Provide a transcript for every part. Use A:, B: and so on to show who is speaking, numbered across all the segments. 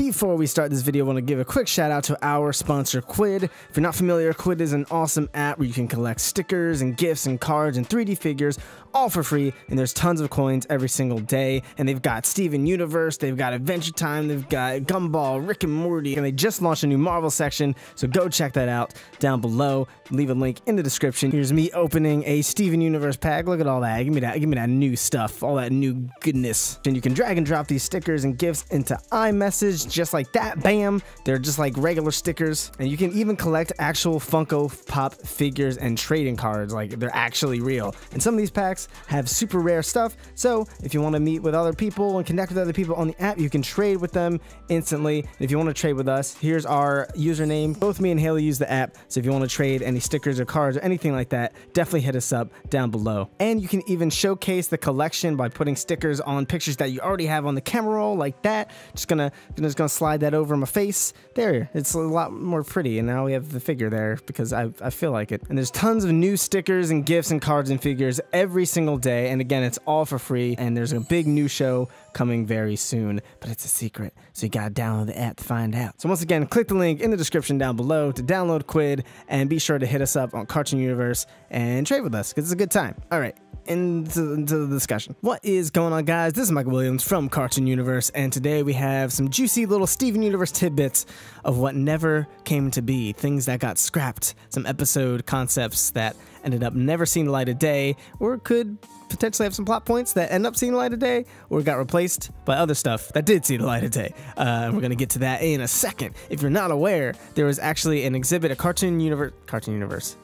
A: Before we start this video, I want to give a quick shout out to our sponsor, Quidd. If you're not familiar, Quidd is an awesome app where you can collect stickers and gifts and cards and 3D figures all for free, and there's tons of coins every single day. And they've got Steven Universe, they've got Adventure Time, they've got Gumball, Rick and Morty, and they just launched a new Marvel section, so go check that out down below. Leave a link in the description. Here's me opening a Steven Universe pack. Look at all that. Give me that new stuff, all that new goodness. And you can drag and drop these stickers and gifts into iMessage just like that. Bam! They're just like regular stickers. And you can even collect actual Funko Pop figures and trading cards, like they're actually real. And some of these packs have super rare stuff, so if you want to meet with other people and connect with other people on the app, you can trade with them instantly. And if you want to trade with us, here's our username. Both me and Haley use the app, so if you want to trade any stickers or cards or anything like that, definitely hit us up down below. And you can even showcase the collection by putting stickers on pictures that you already have on the camera roll, like that. Just gonna slide that over my face. There, it's a lot more pretty, and now we have the figure there because I feel like it. And there's tons of new stickers and gifts and cards and figures every single day, and again, it's all for free. And there's a big new show coming very soon, but it's a secret, so you gotta download the app to find out. So once again, click the link in the description down below to download Quidd, and be sure to hit us up on CartoonUniverse and trade with us because it's a good time. All right, into the discussion. What is going on, guys? This is Michael Williams from CartoonUniverse, and today we have some juicy little Steven Universe tidbits of what never came to be, things that got scrapped, some episode concepts that ended up never seeing the light of day, or could potentially have some plot points that end up seeing the light of day, or got replaced by other stuff that did see the light of day. We're gonna get to that in a second. If you're not aware, there was actually an exhibit at CartoonUniverse.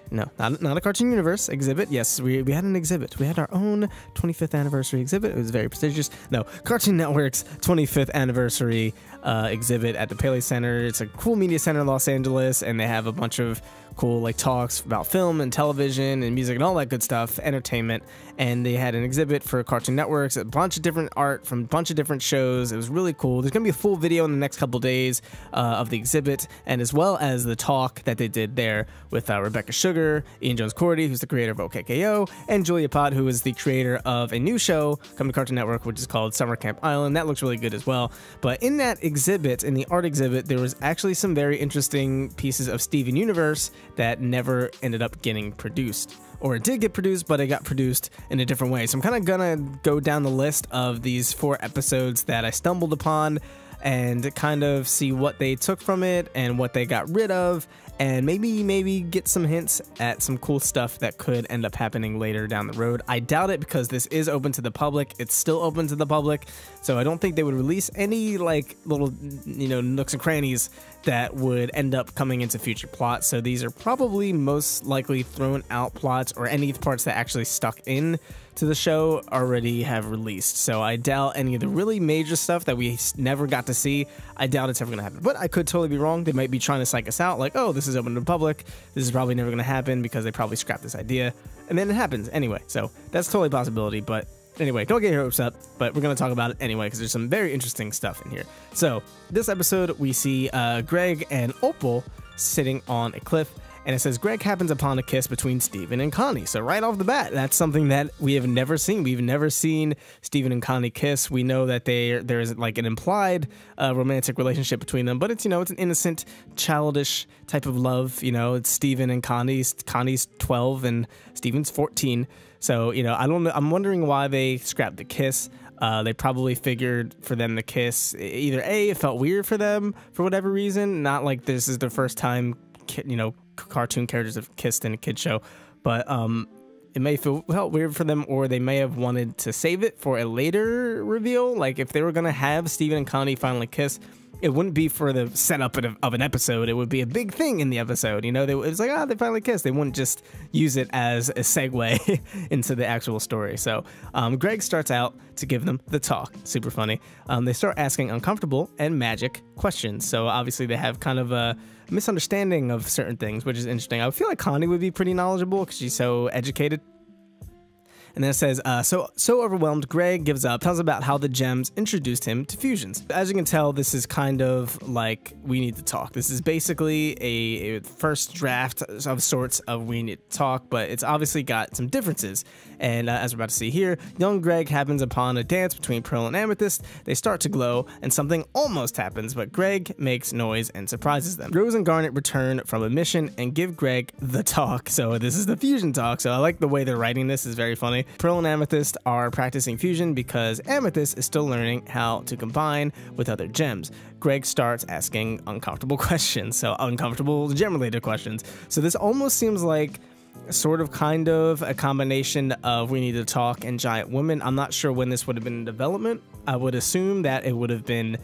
A: No, not a CartoonUniverse exhibit. Yes, we had an exhibit. We had our own 25th anniversary exhibit. It was very prestigious. No, Cartoon Network's 25th anniversary exhibit at the Paley Center. It's a cool media center in Los Angeles, and they have a bunch of cool like talks about film and television and music and all that good stuff, entertainment. And they had an exhibit for Cartoon Networks, a bunch of different art from a bunch of different shows. It was really cool. There's gonna be a full video in the next couple days of the exhibit, and as well as the talk that they did there with Rebecca Sugar, Ian Jones-Cordy, who's the creator of OKKO, and Julia Pott, who is the creator of a new show coming to Cartoon Network, which is called Summer Camp Island. That looks really good as well. But in that exhibit, in the art exhibit, there was actually some very interesting pieces of Steven Universe that never ended up getting produced. Or it did get produced, but it got produced in a different way. So I'm kind of gonna go down the list of these 4 episodes that I stumbled upon and kind of see what they took from it and what they got rid of, and maybe get some hints at some cool stuff that could end up happening later down the road. I doubt it because this is open to the public. It's still open to the public, so I don't think they would release any like little, you know, nooks and crannies that would end up coming into future plots. So these are probably most likely thrown out plots, or any parts that actually stuck in to the show already have released. So I doubt any of the really major stuff that we never got to see, I doubt it's ever gonna happen. But I could totally be wrong. They might be trying to psych us out, like, oh, this is open to the public, this is probably never gonna happen because they probably scrapped this idea, and then it happens anyway. So that's totally a possibility. But anyway, don't get your hopes up, but we're gonna talk about it anyway because there's some very interesting stuff in here. So this episode, we see Greg and Opal sitting on a cliff, and it says Greg happens upon a kiss between Steven and Connie. So right off the bat, that's something that we have never seen. We've never seen Steven and Connie kiss. We know that there is like an implied romantic relationship between them, but it's, you know, it's an innocent, childish type of love. You know, it's Steven and Connie's 12 and Steven's 14. So, you know, I don't know. I'm wondering why they scrapped the kiss. They probably figured for them to kiss, either A, it felt weird for them for whatever reason, not like this is the first time, you know, cartoon characters have kissed in a kid show, but it may felt weird for them, or they may have wanted to save it for a later reveal. Like if they were gonna have Steven and Connie finally kiss, it wouldn't be for the setup of an episode. It would be a big thing in the episode. You know, it was like, they finally kissed. They wouldn't just use it as a segue into the actual story. So Greg starts out to give them the talk. Super funny. They start asking uncomfortable and magic questions. So obviously they have kind of a misunderstanding of certain things, which is interesting. I feel like Connie would be pretty knowledgeable because she's so educated. And then it says, so overwhelmed, Greg gives up, tells about how the gems introduced him to fusions. As you can tell, this is kind of like We Need to Talk. This is basically a first draft of sorts of We Need to Talk, but it's obviously got some differences. And as we're about to see here, young Greg happens upon a dance between Pearl and Amethyst. They start to glow, and something almost happens, but Greg makes noise and surprises them. Rose and Garnet return from a mission and give Greg the talk. So this is the fusion talk. So I like the way they're writing this. Is very funny. Pearl and Amethyst are practicing fusion because Amethyst is still learning how to combine with other gems. Greg starts asking uncomfortable questions, so uncomfortable gem-related questions. So this almost seems like sort of kind of a combination of We Need to Talk and Giant Woman. I'm not sure when this would have been in development. I would assume that it would have been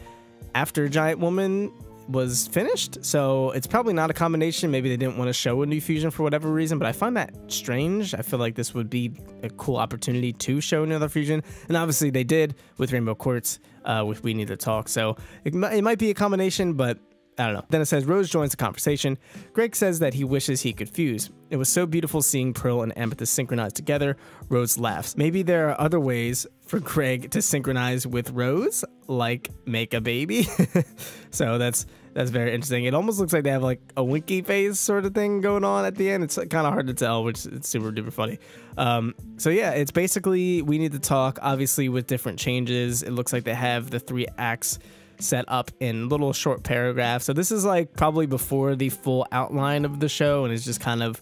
A: after Giant Woman was finished, so it's probably not a combination. Maybe they didn't want to show a new fusion for whatever reason, but I find that strange. I feel like this would be a cool opportunity to show another fusion, and obviously they did with Rainbow Quartz with We Need to Talk, so it might be a combination, but I don't know. Then it says Rose joins the conversation. Greg says that he wishes he could fuse. It was so beautiful seeing Pearl and Amethyst synchronize together. Rose laughs. Maybe there are other ways for Greg to synchronize with Rose, like make a baby. So that's very interesting. It almost looks like they have like a winky face sort of thing going on at the end. It's kind of hard to tell, which is super duper funny. So yeah, it's basically We Need to Talk, obviously with different changes. It looks like they have the 3 acts set up in little short paragraphs. So this is like probably before the full outline of the show, and it's just kind of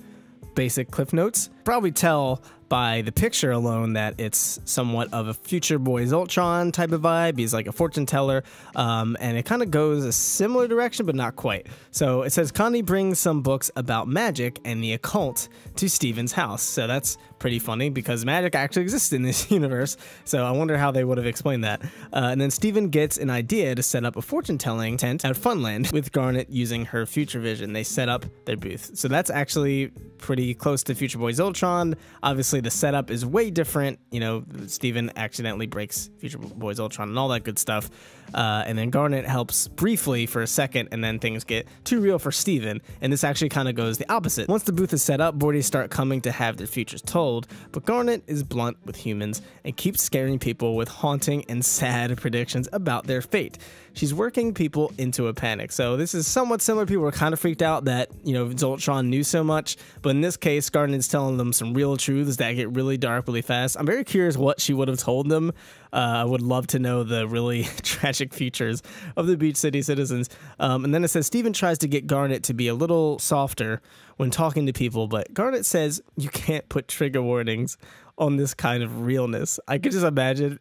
A: basic cliff notes. Probably tell by the picture alone that it's somewhat of a Future Boys Ultron type of vibe. He's like a fortune teller, and it kind of goes a similar direction, but not quite. So it says Connie brings some books about magic and the occult to Steven's house. So that's pretty funny because magic actually exists in this universe. So I wonder how they would have explained that. And then Steven gets an idea to set up a fortune-telling tent at Funland with Garnet using her future vision. They set up their booth. So that's actually pretty close to Future Boys Ultron. Obviously, the setup is way different. You know, Steven accidentally breaks Future Boys Ultron and all that good stuff. And then Garnet helps briefly for a second, and then things get too real for Steven. And this actually kind of goes the opposite. Once the booth is set up, boardies start coming to have their futures told, but Garnet is blunt with humans and keeps scaring people with haunting and sad predictions about their fate. She's working people into a panic. So this is somewhat similar. People were kind of freaked out that, you know, Zoltron knew so much, but in this case, Garnet's telling them some real truths that get really dark really fast. I'm very curious what she would have told them. I would love to know the really tragic futures of the Beach City citizens. And then it says Steven tries to get Garnet to be a little softer when talking to people, but Garnet says you can't put trigger warnings on this kind of realness. I could just imagine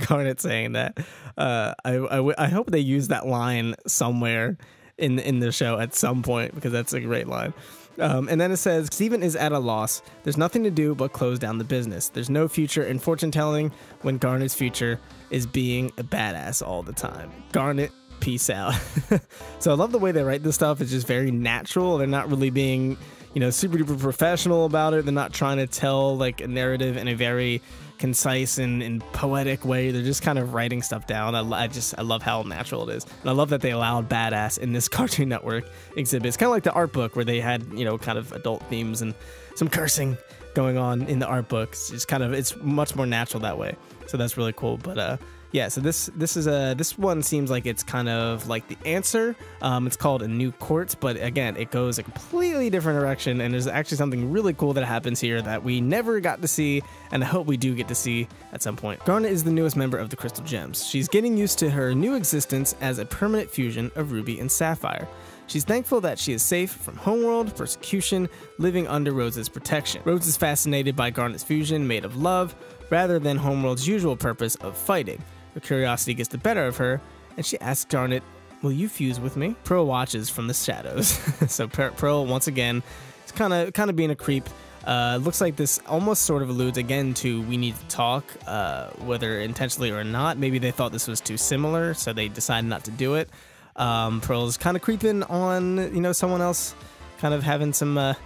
A: Garnet saying that. I hope they use that line somewhere in the show at some point, because that's a great line. And then it says, Steven is at a loss. There's nothing to do but close down the business. There's no future in fortune telling when Garnet's future is being a badass all the time. Garnet, peace out. So I love the way they write this stuff. It's just very natural. They're not really being, you know, super duper professional about it. They're not trying to tell like a narrative in a very concise and poetic way. They're just kind of writing stuff down. I love how natural it is, and I love that they allowed badass in this Cartoon Network exhibit. It's kind of like the art book where they had, you know, kind of adult themes and some cursing going on in the art book. It's just kind of, it's much more natural that way. So that's really cool. But yeah, so this one seems like it's kind of like the answer. It's called A New Court, but again, it goes a completely different direction, and there's actually something really cool that happens here that we never got to see, and I hope we do get to see at some point. Garnet is the newest member of the Crystal Gems. She's getting used to her new existence as a permanent fusion of Ruby and Sapphire. She's thankful that she is safe from homeworld persecution, living under Rose's protection. Rose is fascinated by Garnet's fusion made of love, rather than homeworld's usual purpose of fighting. Her curiosity gets the better of her, and she asks Garnet, "Will you fuse with me?" Pearl watches from the shadows. So Pearl, once again, is kind of being a creep. Looks like this almost sort of alludes again to We Need to Talk, whether intentionally or not. Maybe they thought this was too similar, so they decided not to do it. Pearl's kind of creeping on, you know, someone else, kind of having some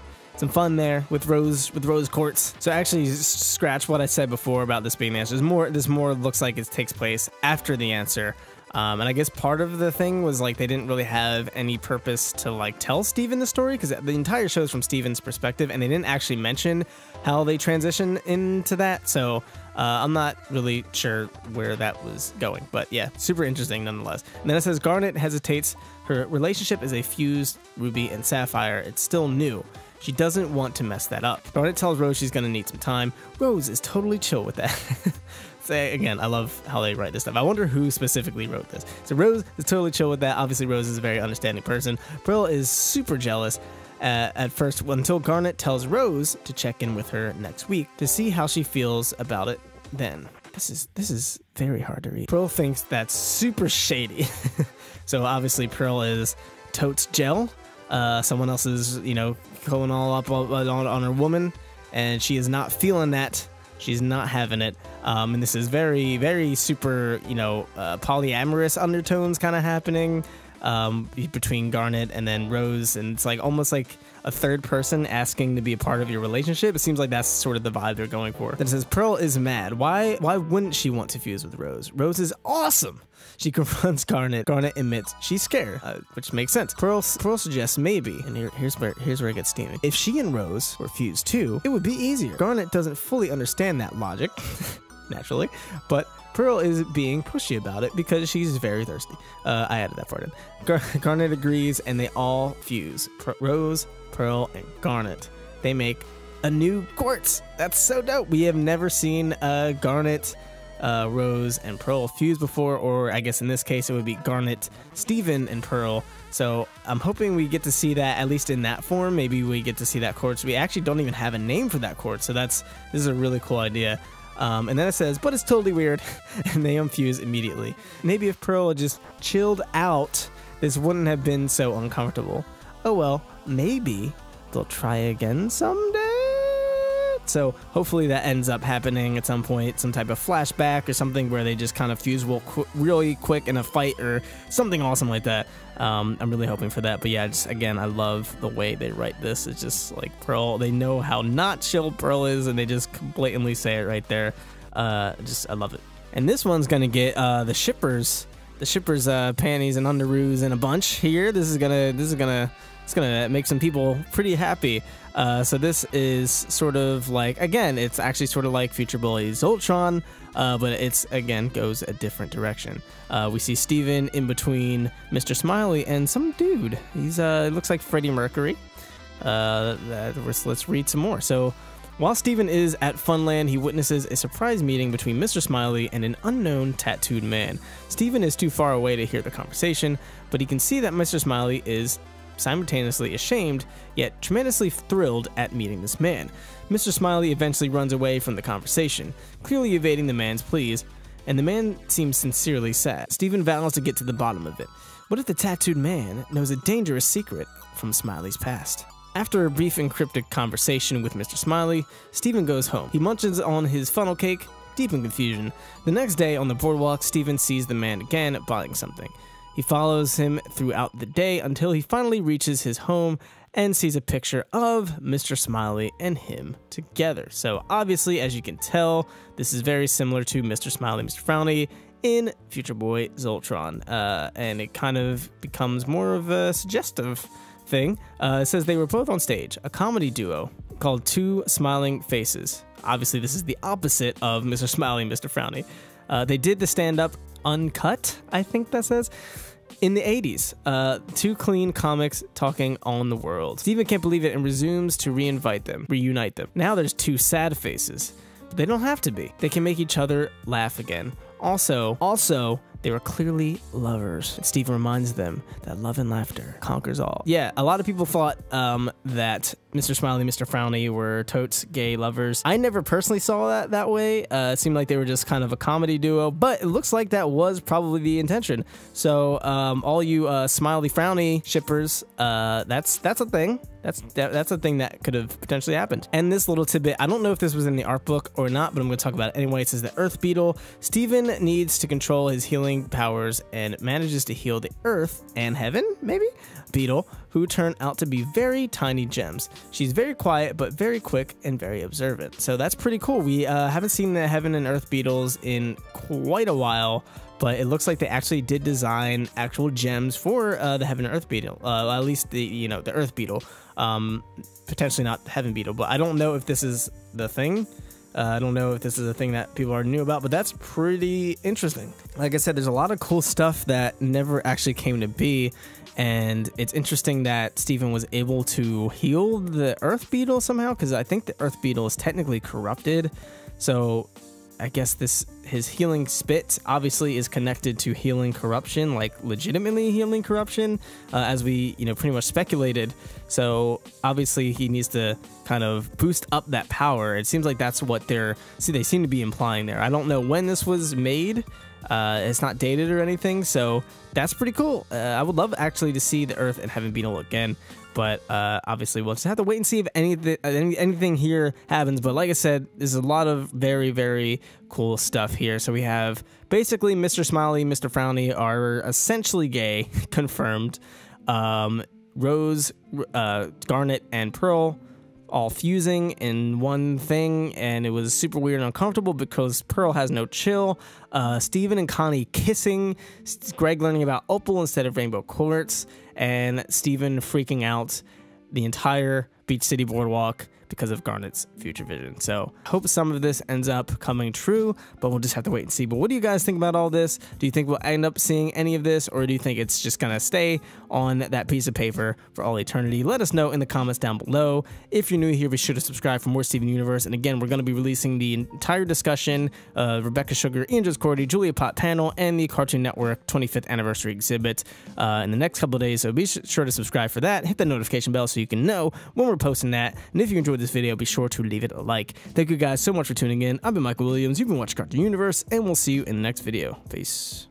A: fun there with Rose Quartz. So actually, scratch what I said before about this being the answer. This more looks like it takes place after the answer. And I guess part of the thing was like they didn't really have any purpose to like tell Steven the story, because the entire show is from Steven's perspective, and they didn't actually mention how they transition into that. So I'm not really sure where that was going, but yeah, super interesting nonetheless. And then it says Garnet hesitates. Her relationship is a fused Ruby and Sapphire. It's still new. She doesn't want to mess that up. Garnet tells Rose she's gonna need some time. Rose is totally chill with that. So again, I love how they write this stuff. I wonder who specifically wrote this. So Rose is totally chill with that. Obviously, Rose is a very understanding person. Pearl is super jealous at first, until Garnet tells Rose to check in with her next week to see how she feels about it then. This is very hard to read. Pearl thinks that's super shady. So obviously Pearl is totes gel. Someone else is, you know, going all up on her woman, and she is not feeling that. She's not having it. And this is very, very super, you know, polyamorous undertones kind of happening between Garnet and then Rose. And it's like almost like a third person asking to be a part of your relationship. It seems like that's sort of the vibe they're going for. Then it says Pearl is mad. Why wouldn't she want to fuse with Rose? Rose is awesome. She confronts Garnet. Garnet admits she's scared, which makes sense. Pearl suggests maybe, and here's where it gets steamy. If she and Rose were fused too, it would be easier. Garnet doesn't fully understand that logic, naturally, but Pearl is being pushy about it because she's very thirsty. I added that part in. Garnet agrees, and they all fuse. Rose, Pearl, and Garnet. They make a new quartz. That's so dope. We have never seen Garnet, Rose, and Pearl fuse before, or I guess in this case it would be Garnet, Steven, and Pearl. So I'm hoping we get to see that, at least in that form. Maybe we get to see that quartz. We actually don't even have a name for that quartz, so this is a really cool idea. And then it says, but it's totally weird, and they unfuse immediately. Maybe if Pearl had just chilled out, this wouldn't have been so uncomfortable. Oh well, maybe they'll try again someday. So hopefully that ends up happening at some point, some type of flashback or something where they just kind of fuse really quick in a fight or something awesome like that. I'm really hoping for that. But yeah, just again, I love the way they write this. It's just like Pearl, they know how not chill Pearl is, and they just blatantly say it right there. I love it. And this one's gonna get the shippers panties and underoos in a bunch here. It's gonna make some people pretty happy. So this is sort of like, again, it's actually sort of like Future Bully Zoltron, but it's, again, goes a different direction. We see Steven in between Mr. Smiley and some dude. He's looks like Freddie Mercury. Let's read some more. So while Steven is at Funland, he witnesses a surprise meeting between Mr. Smiley and an unknown tattooed man. Steven is too far away to hear the conversation, but he can see that Mr. Smiley is simultaneously ashamed, yet tremendously thrilled at meeting this man. Mr. Smiley eventually runs away from the conversation, clearly evading the man's pleas, and the man seems sincerely sad. Steven vows to get to the bottom of it. What if the tattooed man knows a dangerous secret from Smiley's past? After a brief encrypted conversation with Mr. Smiley, Steven goes home. He munches on his funnel cake, deep in confusion. The next day on the boardwalk, Steven sees the man again buying something. He follows him throughout the day until he finally reaches his home and sees a picture of Mr. Smiley and him together. So obviously, as you can tell, this is very similar to Mr. Smiley, Mr. Frowny in Future Boy Zoltron. And it kind of becomes more of a suggestive thing. It says they were both on stage, a comedy duo called Two Smiling Faces. Obviously, this is the opposite of Mr. Smiley and Mr. Frowny. They did the stand-up uncut, I think that says, in the 80s. Two clean comics talking on the world. Steven can't believe it and resumes to reunite them. Now there's two sad faces, but they don't have to be. They can make each other laugh again. Also, they were clearly lovers. Steven reminds them that love and laughter conquers all. Yeah, a lot of people thought that Mr. Smiley and Mr. Frowny were totes gay lovers. I never personally saw that way. It seemed like they were just kind of a comedy duo, but it looks like that was probably the intention. So all you Smiley Frowny shippers, that's a thing. That's a thing that could have potentially happened. And this little tidbit, I don't know if this was in the art book or not, but I'm going to talk about it anyway. It says the Earth Beetle. Steven needs to control his healing powers and manages to heal the Earth and Heaven, maybe? Beetle, who turn out to be very tiny gems. She's very quiet, but very quick and very observant. So that's pretty cool. We haven't seen the Heaven and Earth Beetles in quite a while. but it looks like they actually did design actual gems for the Heaven and Earth Beetle. At least the the Earth Beetle. Potentially not the Heaven Beetle, but I don't know if this is the thing. I don't know if this is a thing that people already knew about, but that's pretty interesting. Like I said, there's a lot of cool stuff that never actually came to be, and it's interesting that Steven was able to heal the Earth Beetle somehow, because I think the Earth Beetle is technically corrupted. So I guess his healing spit obviously is connected to healing corruption, like legitimately healing corruption, as we pretty much speculated. So obviously he needs to kind of boost up that power. It seems like that's what they seem to be implying there. I don't know when this was made. It's not dated or anything, so that's pretty cool. I would love actually to see the Earth and Heaven Beetle again. But obviously, we'll just have to wait and see if anything here happens. But like I said, there's a lot of very, very cool stuff here. So we have basically Mr. Smiley, Mr. Frowny are essentially gay, confirmed. Rose, Garnet, and Pearl all fusing in one thing, and it was super weird and uncomfortable because Pearl has no chill. Steven and Connie kissing, Greg learning about Opal instead of Rainbow Quartz, and Steven freaking out the entire Beach City Boardwalk because of Garnet's future vision. So I hope some of this ends up coming true, but we'll just have to wait and see. But what do you guys think about all this? Do you think we'll end up seeing any of this, or do you think it's just gonna stay on that piece of paper for all eternity? Let us know in the comments down below. If you're new here, be sure to subscribe for more Steven Universe. And again, we're gonna be releasing the entire discussion, Rebecca Sugar, Andrews Cordy, Julia Pott panel, and the Cartoon Network 25th anniversary exhibit in the next couple of days. So be sure to subscribe for that. Hit the notification bell so you can know when we're posting that. And if you enjoyed this video, be sure to leave it a like. Thank you guys so much for tuning in. I've been Michael Williams. You've been watching Cartoon Universe, and we'll see you in the next video. Peace.